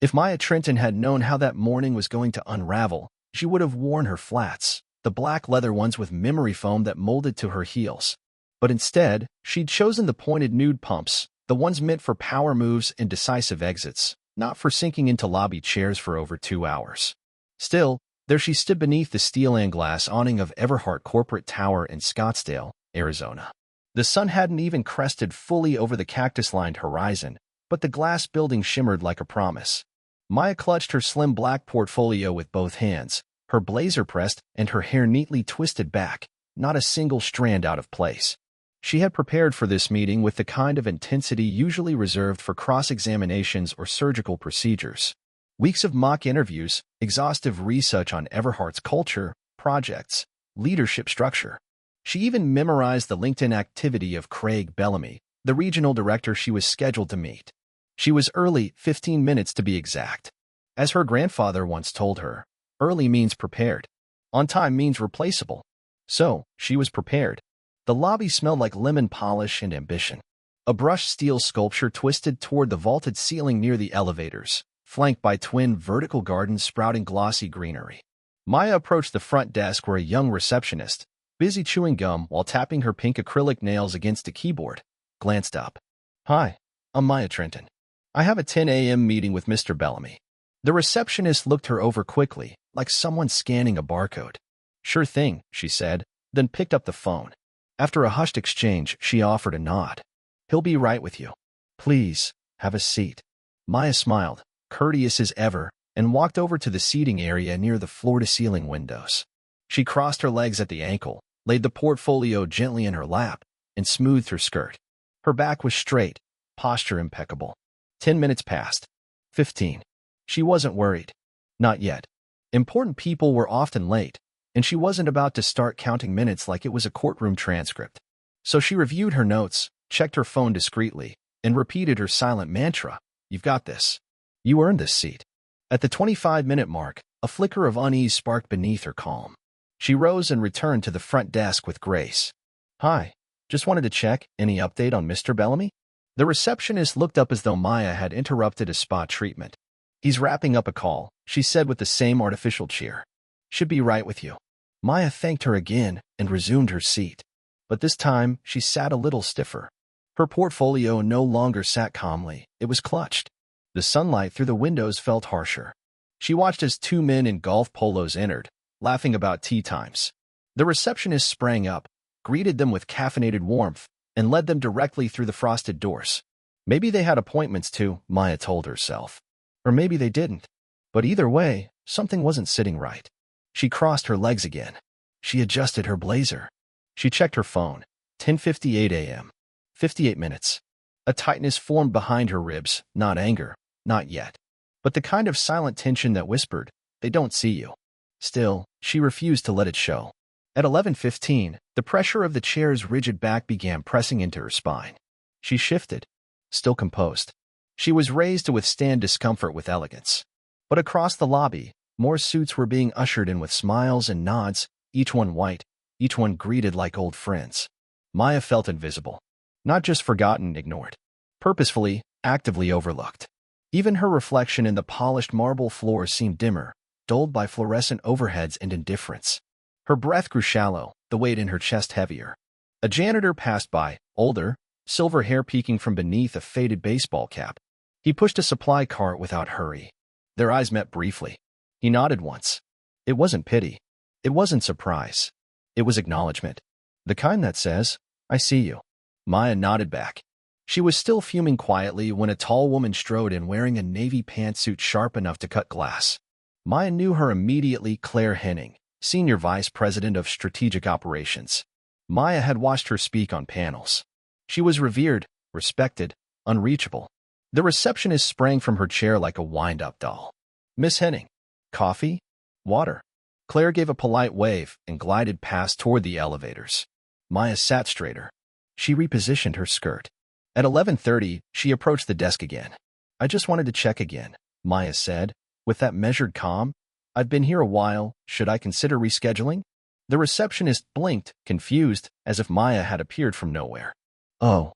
If Maya Trenton had known how that morning was going to unravel, she would have worn her flats, the black leather ones with memory foam that molded to her heels. But instead, she'd chosen the pointed nude pumps, the ones meant for power moves and decisive exits, not for sinking into lobby chairs for over 2 hours. Still, there she stood beneath the steel and glass awning of Everhart Corporate Tower in Scottsdale, Arizona. The sun hadn't even crested fully over the cactus-lined horizon, but the glass building shimmered like a promise. Maya clutched her slim black portfolio with both hands, her blazer pressed and her hair neatly twisted back, not a single strand out of place. She had prepared for this meeting with the kind of intensity usually reserved for cross-examinations or surgical procedures. Weeks of mock interviews, exhaustive research on Everhart's culture, projects, leadership structure. She even memorized the LinkedIn activity of Craig Bellamy, the regional director she was scheduled to meet. She was early, 15 minutes to be exact. As her grandfather once told her, early means prepared. On time means replaceable. So, she was prepared. The lobby smelled like lemon polish and ambition. A brushed steel sculpture twisted toward the vaulted ceiling near the elevators, flanked by twin vertical gardens sprouting glossy greenery. Maya approached the front desk where a young receptionist, busy chewing gum while tapping her pink acrylic nails against a keyboard, glanced up. "Hi, I'm Maya Trenton. I have a 10 a.m. meeting with Mr. Bellamy." The receptionist looked her over quickly, like someone scanning a barcode. "Sure thing," she said, then picked up the phone. After a hushed exchange, she offered a nod. "He'll be right with you. Please, have a seat." Maya smiled, courteous as ever, and walked over to the seating area near the floor-to-ceiling windows. She crossed her legs at the ankle, laid the portfolio gently in her lap, and smoothed her skirt. Her back was straight, posture impeccable. 10 minutes passed. 15. She wasn't worried. Not yet. Important people were often late, and she wasn't about to start counting minutes like it was a courtroom transcript. So she reviewed her notes, checked her phone discreetly, and repeated her silent mantra, "You've got this. You earned this seat." At the 25-minute mark, a flicker of unease sparked beneath her calm. She rose and returned to the front desk with grace. "Hi, just wanted to check. Any update on Mr. Bellamy?" The receptionist looked up as though Maya had interrupted a spa treatment. "He's wrapping up a call," she said with the same artificial cheer. "Should be right with you." Maya thanked her again and resumed her seat. But this time, she sat a little stiffer. Her portfolio no longer sat calmly, it was clutched. The sunlight through the windows felt harsher. She watched as 2 men in golf polos entered, laughing about tea times. The receptionist sprang up, greeted them with caffeinated warmth, and led them directly through the frosted doors. Maybe they had appointments too, Maya told herself. Or maybe they didn't. But either way, something wasn't sitting right. She crossed her legs again. She adjusted her blazer. She checked her phone. 10:58 a.m. 58 minutes. A tightness formed behind her ribs, not anger, not yet. But the kind of silent tension that whispered, "They don't see you." Still, she refused to let it show. At 11:15, the pressure of the chair's rigid back began pressing into her spine. She shifted, still composed. She was raised to withstand discomfort with elegance. But across the lobby, more suits were being ushered in with smiles and nods, each one white, each one greeted like old friends. Maya felt invisible. Not just forgotten, ignored. Purposefully, actively overlooked. Even her reflection in the polished marble floor seemed dimmer, dulled by fluorescent overheads and indifference. Her breath grew shallow, the weight in her chest heavier. A janitor passed by, older, silver hair peeking from beneath a faded baseball cap. He pushed a supply cart without hurry. Their eyes met briefly. He nodded once. It wasn't pity. It wasn't surprise. It was acknowledgement. The kind that says, "I see you." Maya nodded back. She was still fuming quietly when a tall woman strode in wearing a navy pantsuit sharp enough to cut glass. Maya knew her immediately, Claire Henning, Senior Vice President of Strategic Operations. Maya had watched her speak on panels. She was revered, respected, unreachable. The receptionist sprang from her chair like a wind-up doll. "Miss Henning, coffee? Water?" Claire gave a polite wave and glided past toward the elevators. Maya sat straighter. She repositioned her skirt. At 11:30, she approached the desk again. "I just wanted to check again," Maya said, with that measured calm. "I've been here a while. Should I consider rescheduling?" The receptionist blinked, confused, as if Maya had appeared from nowhere. "Oh.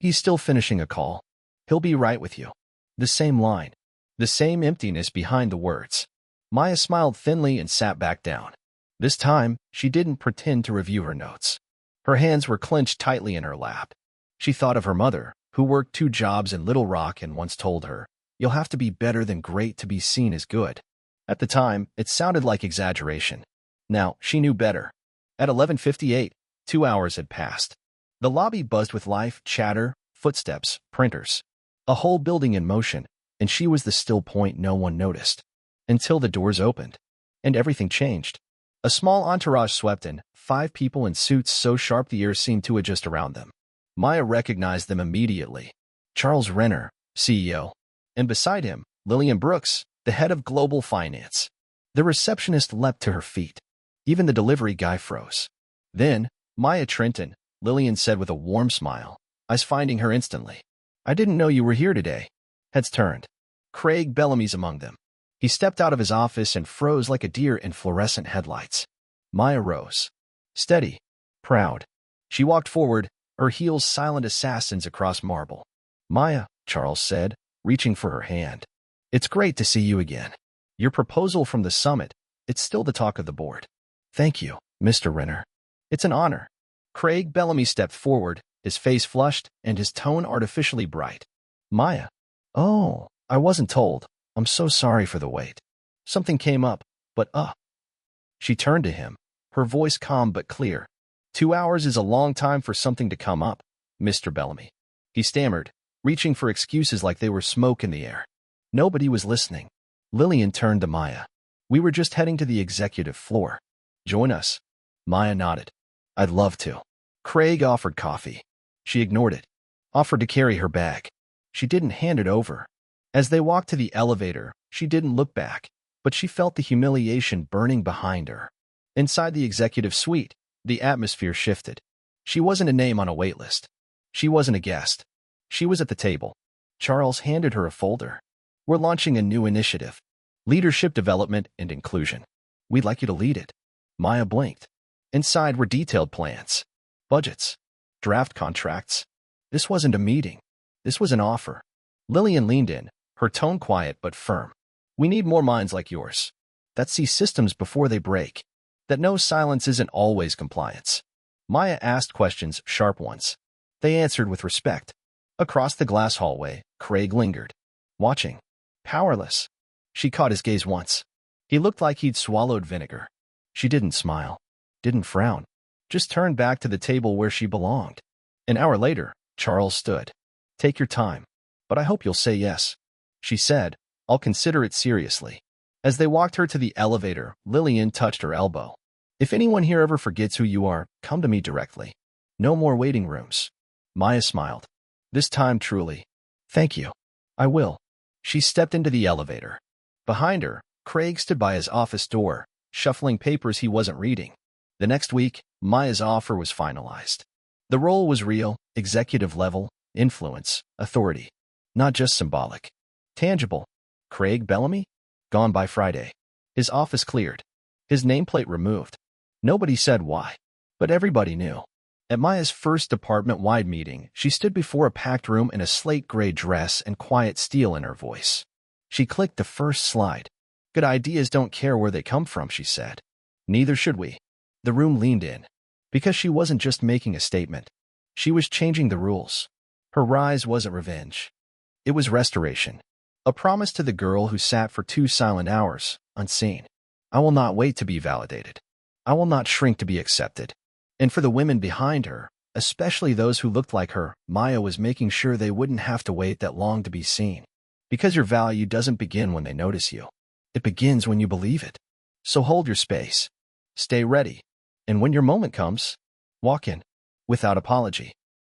He's still finishing a call. He'll be right with you." The same line. The same emptiness behind the words. Maya smiled thinly and sat back down. This time, she didn't pretend to review her notes. Her hands were clenched tightly in her lap. She thought of her mother, who worked 2 jobs in Little Rock and once told her, "You'll have to be better than great to be seen as good." At the time, it sounded like exaggeration. Now, she knew better. At 11:58, 2 hours had passed. The lobby buzzed with life, chatter, footsteps, printers. A whole building in motion, and she was the still point no one noticed. Until the doors opened. And everything changed. A small entourage swept in, 5 people in suits so sharp the air seemed to adjust around them. Maya recognized them immediately. Charles Renner, CEO. And beside him, Lillian Brooks, the head of global finance. The receptionist leapt to her feet. Even the delivery guy froze. Then, Maya Trenton, Lillian said with a warm smile, eyes finding her instantly. "I didn't know you were here today." Heads turned. Craig Bellamy's among them. He stepped out of his office and froze like a deer in fluorescent headlights. Maya rose. Steady. Proud. She walked forward, her heels silent assassins across marble. "Maya," Charles said, reaching for her hand. "It's great to see you again. Your proposal from the summit, it's still the talk of the board." "Thank you, Mr. Renner. It's an honor." Craig Bellamy stepped forward, his face flushed and his tone artificially bright. "Maya. Oh, I wasn't told. I'm so sorry for the wait. Something came up, but She turned to him, her voice calm but clear. 2 hours is a long time for something to come up, Mr. Bellamy." He stammered, reaching for excuses like they were smoke in the air. Nobody was listening. Lillian turned to Maya. "We were just heading to the executive floor. Join us." Maya nodded. "I'd love to." Craig offered coffee. She ignored it. Offered to carry her bag. She didn't hand it over. As they walked to the elevator, she didn't look back, but she felt the humiliation burning behind her. Inside the executive suite, the atmosphere shifted. She wasn't a name on a wait list. She wasn't a guest. She was at the table. Charles handed her a folder. "We're launching a new initiative. Leadership Development and Inclusion. We'd like you to lead it." Maya blinked. Inside were detailed plans. Budgets. Draft contracts. This wasn't a meeting. This was an offer. Lillian leaned in, her tone quiet but firm. "We need more minds like yours. That see systems before they break. That knows silence isn't always compliance." Maya asked questions, sharp ones. They answered with respect. Across the glass hallway, Craig lingered. Watching. Powerless. She caught his gaze once. He looked like he'd swallowed vinegar. She didn't smile. Didn't frown. Just turned back to the table where she belonged. An hour later, Charles stood. "Take your time. But I hope you'll say yes." She said, "I'll consider it seriously." As they walked her to the elevator, Lillian touched her elbow. "If anyone here ever forgets who you are, come to me directly. No more waiting rooms." Maya smiled. This time truly. "Thank you. I will." She stepped into the elevator. Behind her, Craig stood by his office door, shuffling papers he wasn't reading. The next week, Maya's offer was finalized. The role was real, executive level, influence, authority. Not just symbolic. Tangible. Craig Bellamy? Gone by Friday. His office cleared. His nameplate removed. Nobody said why, but everybody knew. At Maya's first department-wide meeting, she stood before a packed room in a slate-gray dress and quiet steel in her voice. She clicked the first slide. "Good ideas don't care where they come from," she said. "Neither should we." The room leaned in. Because she wasn't just making a statement. She was changing the rules. Her rise wasn't revenge. It was restoration. A promise to the girl who sat for 2 silent hours, unseen. "I will not wait to be validated. I will not shrink to be accepted." And for the women behind her, especially those who looked like her, Maya was making sure they wouldn't have to wait that long to be seen. Because your value doesn't begin when they notice you. It begins when you believe it. So hold your space. Stay ready. And when your moment comes, walk in. Without apology.